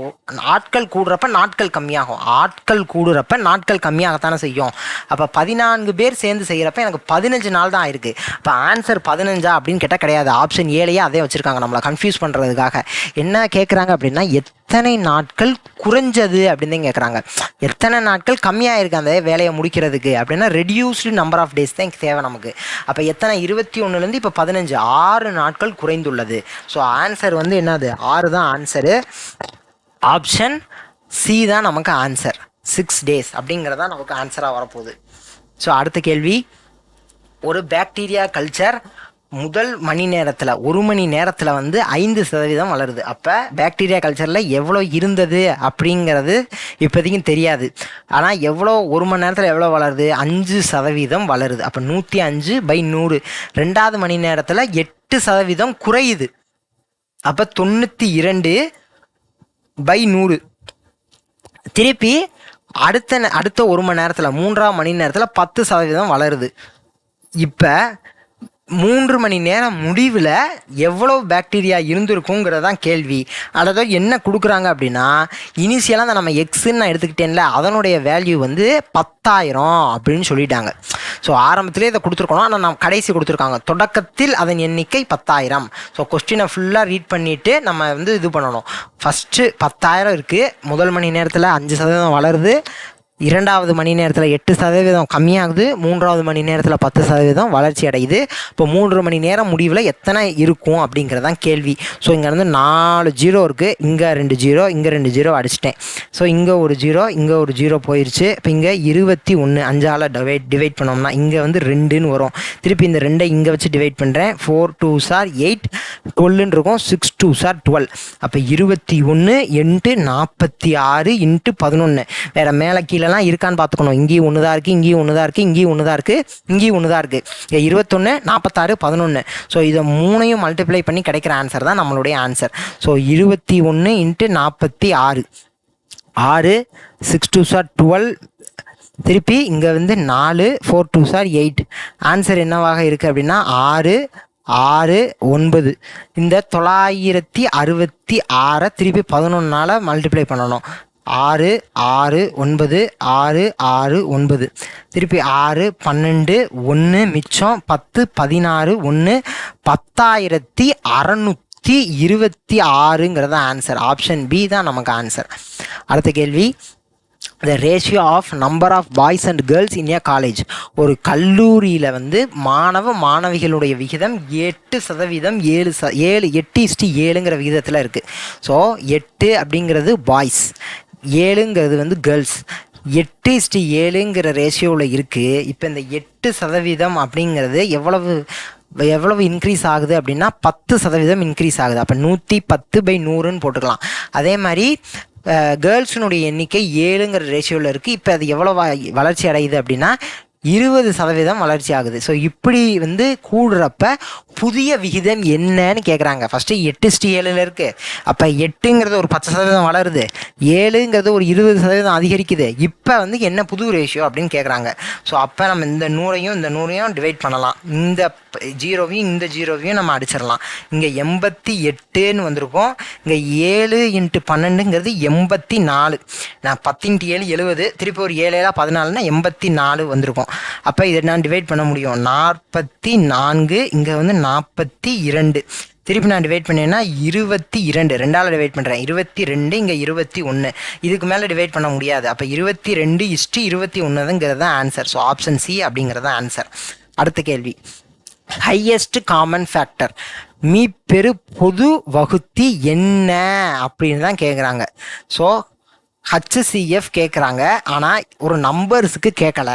ஆட்கள் கூடுறப்ப நாட்கள் கம்மியாகும். ஆட்கள் கூடுறப்ப நாட்கள் கம்மியாகத்தானே செய்யும். அப்போ 14 பேர் சேர்ந்து செய்கிறப்ப எனக்கு 15 நாள் தான் ஆயிருக்கு. இப்போ ஆன்சர் 15 அப்படின்னு கேட்டால் கிடையாது. ஆப்ஷன் 7 அதே வச்சுருக்காங்க நம்மளை கன்ஃபியூஸ் பண்ணுறதுக்காக. என்ன கேட்குறாங்க அப்படின்னா எத்தனை நாட்கள் குறைஞ்சது அப்படின்னு தான் கேட்குறாங்க. எத்தனை நாட்கள் கம்மியாக இருக்குது அந்த வேலையை முடிக்கிறதுக்கு அப்படின்னா ரெடியூஸ்டு நம்பர் ஆஃப் டேஸ் தான் தேவை நமக்கு. அப்போ எத்தனை 21லேருந்து இப்போ 15, 6 நாட்கள் குறைந்துள்ளது. ஸோ ஆன்சர் வந்து என்னது, 6 தான் ஆன்சரு. ஆப்ஷன் சி தான் நமக்கு ஆன்சர். 6 days அப்படிங்கிறதான் நமக்கு ஆன்சராக வரப்போகுது. ஸோ அடுத்த கேள்வி, ஒரு பாக்டீரியா கல்ச்சர் முதல் மணி நேரத்தில் 1 மணி நேரத்தில் வந்து 5% வளருது. அப்போ பாக்டீரியா கல்ச்சரில் எவ்வளோ இருந்தது அப்படிங்கிறது இப்போதைக்கும் தெரியாது. ஆனால் எவ்வளோ 1 மணி நேரத்தில் எவ்வளோ வளருது, 5% வளருது. அப்போ 105/100. 2வது மணி நேரத்தில் 8% குறையுது. அப்போ 92/100. திருப்பி அடுத்த 1 மணி நேரத்தில் 3ஆம் மணி நேரத்தில் 10% வளருது. இப்போ 3 மணி நேரம் முடிவில் எவ்வளோ பாக்டீரியா இருந்திருக்குங்கிறதான் கேள்வி. அதாவது என்ன கொடுக்குறாங்க அப்படின்னா, இனிஷியலாக நம்ம எக்ஸுன்னு நான் எடுத்துக்கிட்டேன்ல, அதனுடைய வேல்யூ வந்து 10,000 அப்படின்னு சொல்லிட்டாங்க. ஸோ ஆரம்பத்திலே இதை கொடுத்துருக்கணும், ஆனால் நம்ம கடைசி கொடுத்துருக்காங்க. தொடக்கத்தில் அதன் எண்ணிக்கை 10,000. ஸோ கொஸ்டினை ஃபுல்லாக ரீட் பண்ணிவிட்டு நம்ம வந்து இது பண்ணணும். ஃபஸ்ட்டு 10,000 இருக்குது, முதல் மணி நேரத்தில் 5% வளருது, 2வது மணி நேரத்தில் 8% கம்மியாகுது, 3வது மணி நேரத்தில் 10% வளர்ச்சி அடையுது. இப்போ 3 மணி நேரம் முடிவில் எத்தனை இருக்கும் அப்படிங்கிறதான் கேள்வி. ஸோ இங்கேருந்து 4 0 இருக்குது, இங்கே 2 0, இங்கே 2 0 அடிச்சிட்டேன். ஸோ இங்கே ஒரு 0, இங்கே ஒரு 0 போயிடுச்சு. இப்போ இங்கே 21 5ஆல் டிவைட் பண்ணோம்னா இங்கே வந்து 2ன்னு வரும். திருப்பி இந்த 2ஐ இங்கே வச்சு டிவைட் பண்ணுறேன். 4 2s are 8, 12ன்னு இருக்கும். 6 2s are 12. அப்போ 21 × 46 × 11. வேறு மேலே கீழே இருக்கான்னு பார்த்துக்கணும். இங்கேயும் 1 தான் இருக்குது, இங்கேயும் 1 தான் இருக்குது, இங்கேயும் 1 தான் இருக்குது, இங்கேயும் 1 தான் இருக்குது. 21 46 11. ஸோ இதை 3ஐயும் மல்டிப்ளை பண்ணி கிடைக்கிற ஆன்சர் தான் நம்மளுடைய ஆன்சர். So 21 × 46 6, 6 2s are 12. திருப்பி இங்கே வந்து 4, 4 2s are 8. ஆன்சர் என்னவாக இருக்குது அப்படின்னா 6 6 9. இந்த 966 திருப்பி 11ஆல் மல்டிப்ளை பண்ணணும். 6 6 9 6 6 9. திருப்பி 6 12 1 மிச்சம் 10 16 1 10,626ங்கிறத ஆன்சர். ஆப்ஷன் பி தான் நமக்கு ஆன்சர். அடுத்த கேள்வி, the ratio of number of boys and girls in a college. ஒரு கல்லூரியில் வந்து மாணவிகளுடைய விகிதம் 8% 8:7ங்கிற விகிதத்தில் இருக்குது. ஸோ 8 அப்படிங்கிறது பாய்ஸ், 7ங்கிறது வந்து கேர்ள்ஸ். 8:7ங்கிற ரேஷியோவில் இருக்குது. இப்போ இந்த 8% அப்படிங்கிறது எவ்வளவு இன்க்ரீஸ் ஆகுது அப்படின்னா 10% இன்க்ரீஸ் ஆகுது. அப்போ 110/100ன்னு போட்டுக்கலாம். அதே மாதிரி கேர்ள்ஸினுடைய எண்ணிக்கை 7ங்கிற ரேஷியோவில் இருக்குது. இப்போ அது எவ்வளோ வளர்ச்சி அடையுது அப்படின்னா 20% வளர்ச்சி ஆகுது. ஸோ இப்படி வந்து கூடுறப்ப புதிய விகிதம் என்னன்னு கேட்குறாங்க. ஃபஸ்ட்டு 8:7 இருக்குது. அப்போ 8ங்கிறது ஒரு 10% வளருது, 7ங்கிறது ஒரு 20% அதிகரிக்குது. இப்போ வந்து என்ன புது ரேஷியோ அப்படின்னு கேட்குறாங்க. ஸோ அப்போ நம்ம இந்த 100ஐயும் டிவைட் பண்ணலாம். இந்த 0வையும் இந்த 0வையும் நம்ம அடிச்சிடலாம். இங்கே 88ன்னு வந்திருக்கும். இங்கே 7 × 12ங்கிறது 84. நான் 10 × 7 70. திருப்பி ஒரு 7 7 14னா 84 வந்திருக்கும். அப்போ இதை நான் டிவைட் பண்ண முடியும். 44, இங்கே வந்து 42. திருப்பி நான் டிவைட் பண்ணேன்னா 22, 2ஆல் டிவைட் பண்ணுறேன். 22, இங்கே 21. இதுக்கு மேலே டிவைட் பண்ண முடியாது. அப்போ 22:21ங்கிறது தான் ஆன்சர். ஸோ ஆப்ஷன் சி அப்படிங்கிறது தான் ஆன்சர். அடுத்த கேள்வி, ஹையஸ்ட் காமன் ஃபேக்டர், மீப்பெரு பொது வகுத்தி என்ன அப்படின்னு தான் கேட்குறாங்க. ஸோ HCF கேட்குறாங்க, ஆனால் ஒரு நம்பர்ஸுக்கு கேட்கல,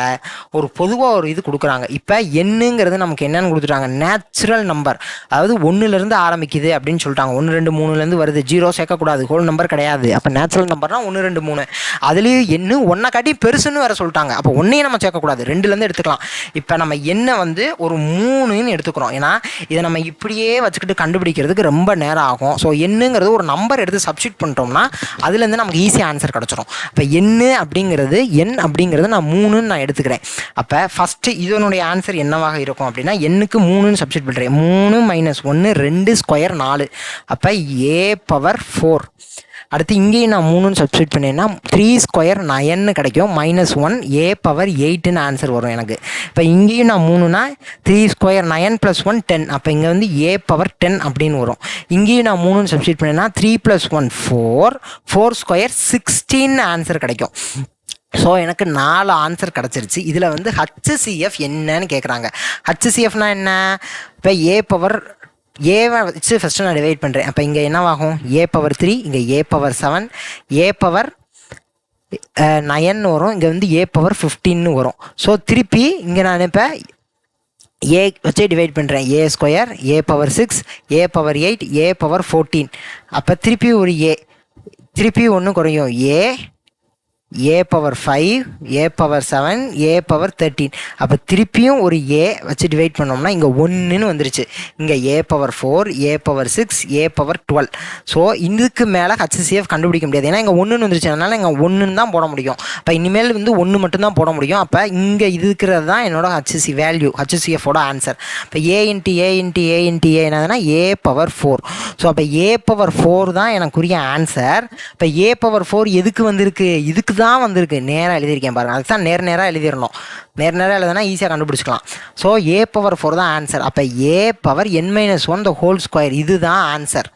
ஒரு பொதுவாக ஒரு இது கொடுக்குறாங்க. இப்போ என்னங்கிறது நமக்கு என்னன்னு கொடுத்துட்டாங்க, நேச்சுரல் நம்பர். அதாவது 1லேருந்து ஆரம்பிக்குது அப்படின்னு சொல்லிட்டாங்க. 1 2 3லேருந்து வருது, 0 சேர்க்கக்கூடாது, ஹோல் நம்பர் கிடையாது. அப்போ நேச்சுரல் நம்பர்னால் 1 2 3. அதுலேயும் என்ன 1 காட்டி பெருசுன்னு வேறு சொல்லிட்டாங்க. அப்போ 1ஐயும் நம்ம சேர்க்கக்கூடாது, 2லேருந்து எடுத்துக்கலாம். இப்போ நம்ம என்ன வந்து ஒரு 3ன்னு எடுத்துக்கிறோம். ஏன்னா இதை நம்ம இப்படியே வச்சுக்கிட்டு கண்டுபிடிக்கிறதுக்கு ரொம்ப நேரம் ஆகும். ஸோ என்னங்கிறது ஒரு நம்பர் எடுத்து சப்ஸ்டிட் பண்ணிட்டோம்னா அதுலேருந்து நமக்கு ஈஸியாக ஆன்சர் கிடச்சிரும். அப்போ என் அப்படிங்கிறது நான் 3ன்னு நான் எடுத்துக்கிறேன். அப்போ ஃபஸ்ட்டு இதனுடைய ஆன்சர் என்னவாக இருக்கும் அப்படின்னா, எண்ணுக்கு 3ன்னு சப்ஸ்டிட் பண்ணுறேன். 3 - 1 2 ஸ்கொயர் 4. அப்போ A⁴. அடுத்து இங்கேயும் நான் 3ன்னு சப்ஸ்டிட் பண்ணேன்னா 3 ஸ்கொயர் 9 கிடைக்கும். -1 A⁴ ஆன்சர் வரும் எனக்கு. இப்போ இங்கேயும் நான் 3னா 3 ஸ்கொயர் 9 + 1 10. அப்போ இங்கே வந்து A⁴ அப்படின்னு வரும். இங்கேயும் நான் 3ன்னு சப்ஸ்டிட் பண்ணேன்னா 3 + 1 4, 4 ஸ்கொயர் 16 ஆன்சர் கிடைக்கும். ஸோ எனக்கு 4 ஆன்சர் கிடச்சிருச்சு. இதில் வந்து HCF என்னன்னு கேட்குறாங்க. HCFனா என்ன? இப்போ ஏவை வச்சு ஃபஸ்ட்டு நான் டிவைட் பண்ணுறேன். அப்போ இங்கே என்னவாகும், A⁴, இங்கே A⁴7, A⁴9 வரும். இங்கே வந்து A⁴15 வரும். ஸோ திருப்பி இங்கே நான் இப்போ ஏ வச்சு டிவைட் பண்ணுறேன். A² A⁴6 A⁴8 A⁴14. அப்போ திருப்பி ஒரு திருப்பி ஒன்று குறையும், a power 5 a power 7 a power 13. அப்போ திருப்பியும் ஒரு ஏ வச்சு டிவைட் பண்ணோம்னா இங்கே 1ன்னு வந்துருச்சு. இங்கே a power 4 a power 6 a power 12. So இதுக்கு மேலே ஹச்சிசிஎஃப் கண்டுபிடிக்க முடியாது, ஏன்னா இங்கே 1ன்னு வந்துருச்சு. அதனால் இங்கே 1ன்னு தான் போட முடியும். அப்போ இனிமேல் வந்து 1 மட்டும்தான் போட முடியும். அப்போ இங்கே இருக்கிறது தான் என்னோட ஹச்சிசி வேல்யூ, ஹச்சிசிஎஃபோட ஆன்சர். இப்போ A into A into A into A என்னதுன்னா ஏ பவர் 4. ஸோ அப்போ ஏ பவர் 4 தான் எனக்குரிய ஆன்சர். இப்போ ஏ பவர் 4 எதுக்கு வந்திருக்கு? இதுக்கு தான் வந்திருக்கு. நேராக எழுதியிருக்கேன் பாருங்கள், அதுக்கு தான் நேராக எழுதிடணும். நேராக எழுதுனா ஈஸியாக கண்டுபிடிச்சிக்கலாம். ஸோ ஏ பவர் 4 தான் ஆன்சர். அப்போ A power n-1 the whole square, இதுதான் ஆன்சர்.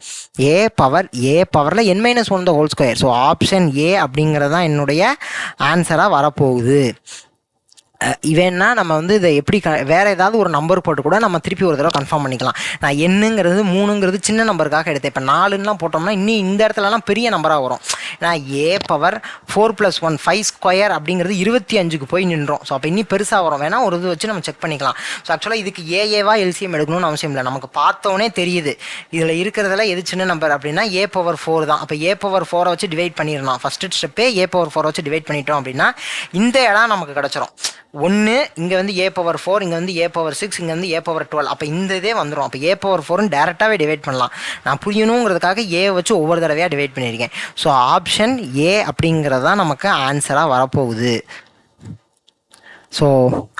ஏ பவரில் n-1 the whole square. So option A அப்படிங்கிறது தான் என்னுடைய ஆன்சராக வரப்போகுது. இவன்னா நம்ம வந்து இதை எப்படி வேறு ஏதாவது ஒரு நம்பர் போட்டு கூட நம்ம திருப்பி ஒரு தடவை கன்ஃபார்ம் பண்ணிக்கலாம். நான் என்னங்கிறது 3ங்கிறது சின்ன நம்பருக்காக எடுத்தேன். இப்போ 4லாம் போட்டோம்னா இன்னும் இந்த இடத்துலலாம் பெரிய நம்பராக வரும். நான் ஏ பவர் 4 + 1 5 ஸ்கொயர் அப்படிங்கிறது 25க்கு போய் நின்றோம். ஸோ அப்போ இன்னும் பெருசாக வரும். வேணால் ஒரு இது வச்சு நம்ம செக் பண்ணிக்கலாம். ஸோ ஆக்சுவலாக இதுக்கு ஏஏவா எல்சிஎம் எடுக்கணும்னு அவசியம் இல்லை. நமக்கு பார்த்தோன்னே தெரியுது இதில் இருக்கிறதுல எது சின்ன நம்பர் அப்படின்னா ஏ பவர் 4 தான். அப்போ ஏ பவர் 4 வச்சு டிவைட் பண்ணிடலாம். ஃபஸ்ட்டு ஸ்டெப்பே ஏ பவர் 4 வச்சு டிவைட் பண்ணிட்டோம் அப்படின்னா இந்த இடம் நமக்கு கிடச்சிரும். 1 இங்கே வந்து ஏ பவர் 4, இங்கே வந்து ஏ பவர் 6, இங்கே வந்து ஏ பவர் 12. அப்போ இந்த இதே வந்துடும். அப்போ ஏ பவர் 4ன்னு டேரெக்டாகவே டிவைட் பண்ணலாம். நான் புரியணுங்கிறதுக்காக ஏ வச்சு ஒவ்வொரு தடவையாக டிவைட் பண்ணியிருக்கேன். ஸோ ஆப்ஷன் ஏ அப்படிங்கிறது தான் நமக்கு ஆன்சராக வரப்போகுது. ஸோ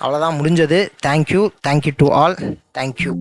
அவ்வளோதான் முடிஞ்சது. Thank you to all. தேங்க்யூ.